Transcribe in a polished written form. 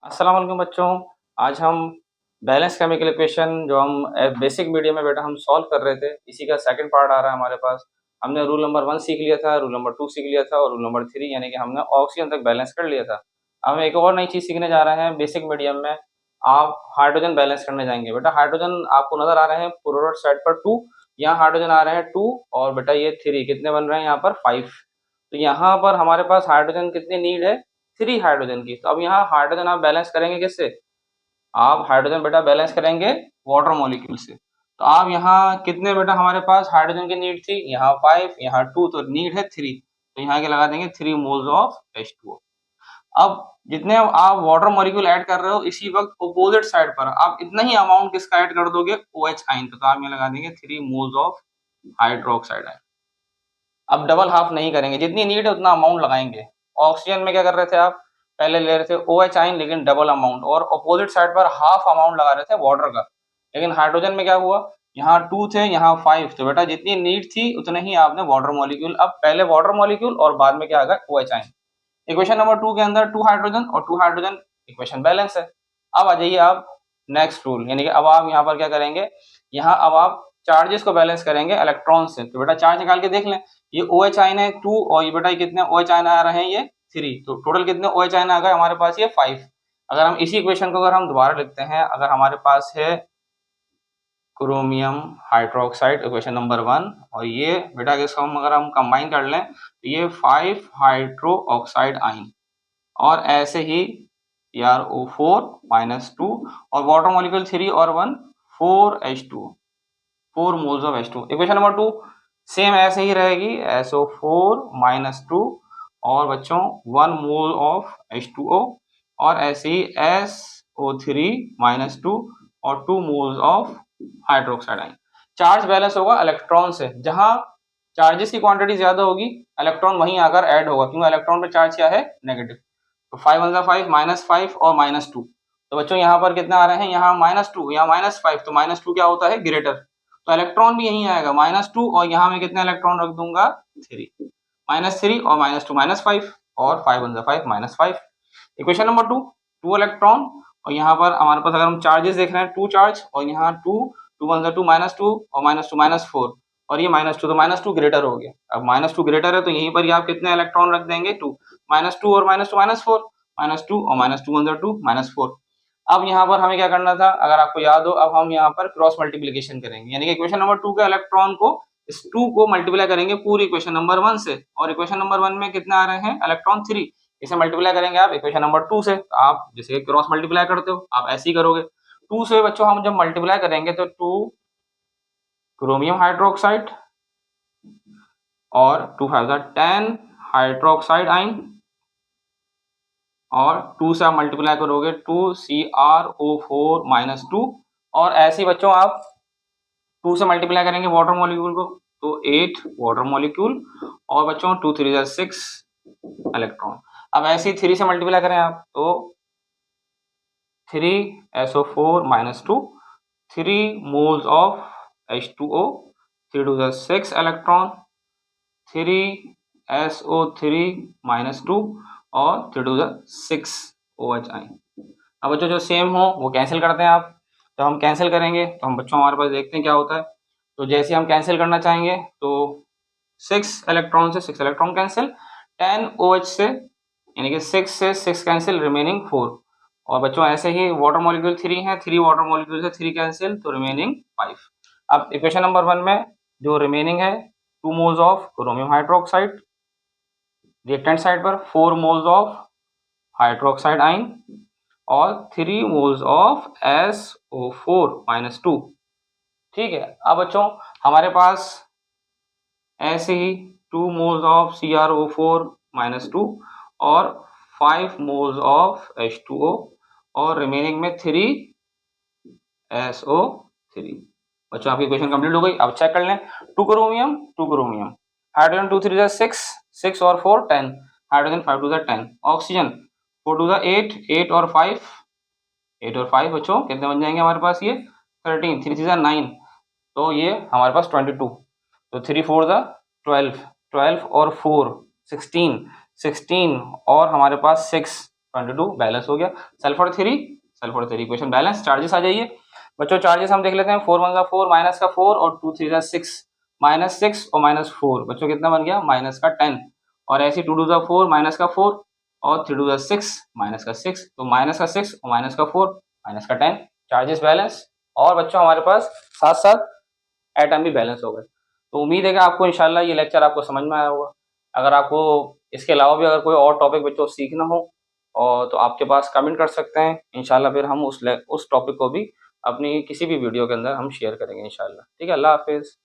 अस्सलाम वालेकुम बच्चों। आज हम बैलेंस केमिकल इक्वेशन जो हम बेसिक मीडियम में बेटा हम सॉल्व कर रहे थे, इसी का सेकंड पार्ट आ रहा है हमारे पास। हमने रूल नंबर 1 सीख लिया था, रूल नंबर 2 सीख लिया था और रूल नंबर 3 यानी कि हमने ऑक्सीजन तक बैलेंस कर लिया था। अब हम एक और नई चीज़ सीखने जा रहे हैं बेसिक मीडियम में। आप हाइड्रोजन बैलेंस करने जाएंगे। बेटा हाइड्रोजन आपको नजर आ रहे हैं पूर्वोत्तर साइड पर 2, यहाँ हाइड्रोजन आ रहे हैं 2 और बेटा ये 3, कितने बन रहे हैं यहाँ पर 5। तो यहाँ पर हमारे पास हाइड्रोजन कितनी नीड है, 3 हाइड्रोजन की। तो अब यहाँ हाइड्रोजन आप बैलेंस करेंगे किससे? आप हाइड्रोजन बेटा बैलेंस करेंगे वाटर मॉलिक्यूल से। तो आप यहाँ कितने बेटा हमारे पास हाइड्रोजन की नीड थी, यहाँ 5 यहाँ 2, तो नीड है 3। तो यहाँ के लगा देंगे 3 मोल्स ऑफ H2O। अब जितने आप वाटर मॉलिक्यूल ऐड कर रहे हो, इसी वक्त अपोजिट साइड पर आप इतना ही अमाउंट किसका ऐड कर दोगे, OH आयन का। तो आप यहाँ लगा देंगे 3 मोल्स ऑफ हाइड्रोक्साइड आयन। अब डबल हाफ नहीं करेंगे, जितनी नीड है उतना अमाउंट लगाएंगे। ऑक्सीजन में क्या कर रहे थे आप, पहले ले रहे थे OH आयन लेकिन डबल अमाउंट, और अपोजिट साइड पर हाफ अमाउंट लगा रहे थे वाटर का। लेकिन हाइड्रोजन में क्या हुआ, यहाँ 2 थे यहाँ 5, तो बेटा जितनी नीड थी उतने ही आपने वाटर मॉलिक्यूल, अब पहले वाटर मॉलिक्यूल और बाद में क्या आ गया OH आयन। इक्वेशन नंबर 2 के अंदर 2 हाइड्रोजन और 2 हाइड्रोजन, इक्वेशन बैलेंस है। अब आ जाइए आप नेक्स्ट रूल, यानी कि अब आप यहाँ पर क्या करेंगे, यहाँ अब आप चार्जेस को बैलेंस करेंगे इलेक्ट्रॉन से। तो बेटा चार्ज निकाल के देख लें, ये OH आयन है 2 और ये बेटा कितने OH आयन आ रहे हैं, ये 3। तो टोटल कितने OH आयन आ गए हमारे पास, ये 5। अगर हम इसी इक्वेशन को अगर हम दोबारा लिखते हैं, अगर हमारे पास है क्रोमियम हाइड्रोक्साइड इक्वेशन नंबर 1, और ये बेटा इसको हम अगर हम कंबाइन कर लें तो ये 5 हाइड्रो ऑक्साइड आयन, और ऐसे ही CrO4 -2 और वाटर मॉलिक्यूल 3 और 1 4H2, 4 moles of H2। Equation number 2 same ऐसे ही रहेगी, SO4 -2 और बच्चों 1 मोल ऑफ H2O, और ऐसे ही SO3 -2 और 2 moles of hydroxide ion. Charge balance होगा इलेक्ट्रॉन से, जहां चार्जेस की क्वांटिटी ज्यादा होगी इलेक्ट्रॉन वहीं आकर ऐड होगा, क्योंकि इलेक्ट्रॉन पे चार्ज क्या है, नेगेटिव। तो 5 1 5 -5 और -2, तो बच्चों यहाँ पर कितना आ रहे हैं, यहाँ -2 यहाँ -5, तो -2 क्या होता है, ग्रेटर। तो इलेक्ट्रॉन भी यहीं आएगा -2, और यहाँ में कितने इलेक्ट्रॉन रख दूंगा, 3। -3 और -2 -5 और 5 1 5 -5। इक्वेशन नंबर 2 2 इलेक्ट्रॉन, और यहाँ पर हमारे पास अगर हम चार्जेस देख रहे हैं 2 चार्ज, और यहाँ 2 2 1 2 -2 और -2 -4, और ये -2, तो -2 ग्रेटर हो गया। अब -2 ग्रेटर है तो यहीं पर ही आप कितने इलेक्ट्रॉन रख देंगे, 2। -2 और -2 -4, -2 और -2 1 2 -4। अब यहाँ पर हमें क्या करना था, अगर आपको याद हो, अब हम यहाँ पर क्रॉस मल्टीप्लीकेशन करेंगे, यानी कि इक्वेशन नंबर 2 के इलेक्ट्रॉन को इस 2 को मल्टीप्लाई करेंगे पूरी इक्वेशन नंबर 1 से, और इक्वेशन नंबर 1 में कितने आ रहे हैं, इलेक्ट्रॉन 3। इसे मल्टीप्लाई करेंगे आप इक्वेशन नंबर 2 से। तो आप जैसे क्रॉस मल्टीप्लाई करते हो आप ऐसे ही करोगे। 2 से बच्चों हम जब मल्टीप्लाई करेंगे तो 2 क्रोमियम हाइड्रोक्साइड और 2 5 10 हाइड्रोक्साइड आयन, और 2 से आप मल्टीप्लाई करोगे 2 CrO4 -2, और ऐसे ही बच्चों आप 2 से मल्टीप्लाई करेंगे वाटर मॉलिक्यूल को तो 8 वाटर मॉलिक्यूल, और बच्चों 2 3 6 इलेक्ट्रॉन। अब ऐसे ही 3 से मल्टीप्लाई करें आप तो 3 SO4 -2, 3 moles of H2O, 3 2 6 electron, 3 SO3 -2 और 3 2 6 OH आयन। अब बच्चों जो सेम हो वो कैंसिल करते हैं आप। तो हम कैंसिल करेंगे तो हम बच्चों हमारे पास देखते हैं क्या होता है। तो जैसे हम कैंसिल करना चाहेंगे तो 6 इलेक्ट्रॉन से 6 इलेक्ट्रॉन कैंसिल, 10 OH से, यानी कि 6 से 6 कैंसिल, रिमेनिंग 4। और बच्चों ऐसे ही वाटर मॉलिक्यूल 3 है, 3 वाटर मॉलिक्यूल से 3 कैंसिल, तो रिमेनिंग 5। अब इक्वेशन नंबर 1 में जो रिमेनिंग है 2 moles of chromium hydroxide, reactant side पर 4 मोल्स ऑफ हाइड्रोक्साइड आयन और 3 मोल्स ऑफ SO4 -2। ठीक है। अब बच्चों हमारे पास ऐसे ही 2 मोल्स ऑफ CrO4 -2 और 5 मोल्स ऑफ H2O, और रिमेनिंग में 3 SO3। बच्चों आपकी इक्वेशन कंप्लीट हो गई। अब चेक कर लें, 2 क्रोमियम हाइड्रोजन 2 3 6 6 और 4 10, हाइड्रोजन 5 2 10, ऑक्सीजन 4 2 8 8 और 5 बच्चों कितने बन जाएंगे हमारे पास, ये 13, 3 3 9, तो ये हमारे पास 22, तो 3 4 12 12 और 4 16 16 और हमारे पास 6 22 बैलेंस हो गया। Sulphur 3 equation balance. चार्जेस आ जाइए बच्चों, चार्जेस हम देख लेते हैं। 4 1 जा 4 माइनस का 4 और 2 3 जा 6, -6 और -4 बच्चों कितना बन गया माइनस का 10। और ऐसे 2 2 जा 4 माइनस का 4 और 3 2 जा 6 माइनस का 6, तो माइनस का 6 और माइनस का 4 माइनस का 10, चार्जेस बैलेंस। और बच्चों हमारे पास साथ साथ एटम भी बैलेंस हो गए। तो उम्मीद है कि आपको इंशाल्लाह ये लेक्चर आपको समझ में आया होगा। अगर आपको इसके अलावा भी अगर कोई और टॉपिक बच्चों सीखना हो और तो आपके पास कमेंट कर सकते हैं। इंशाल्लाह फिर हम उस टॉपिक को भी अपनी किसी भी वीडियो के अंदर हम शेयर करेंगे इंशाल्लाह। ठीक है, अल्लाह हाफिज़।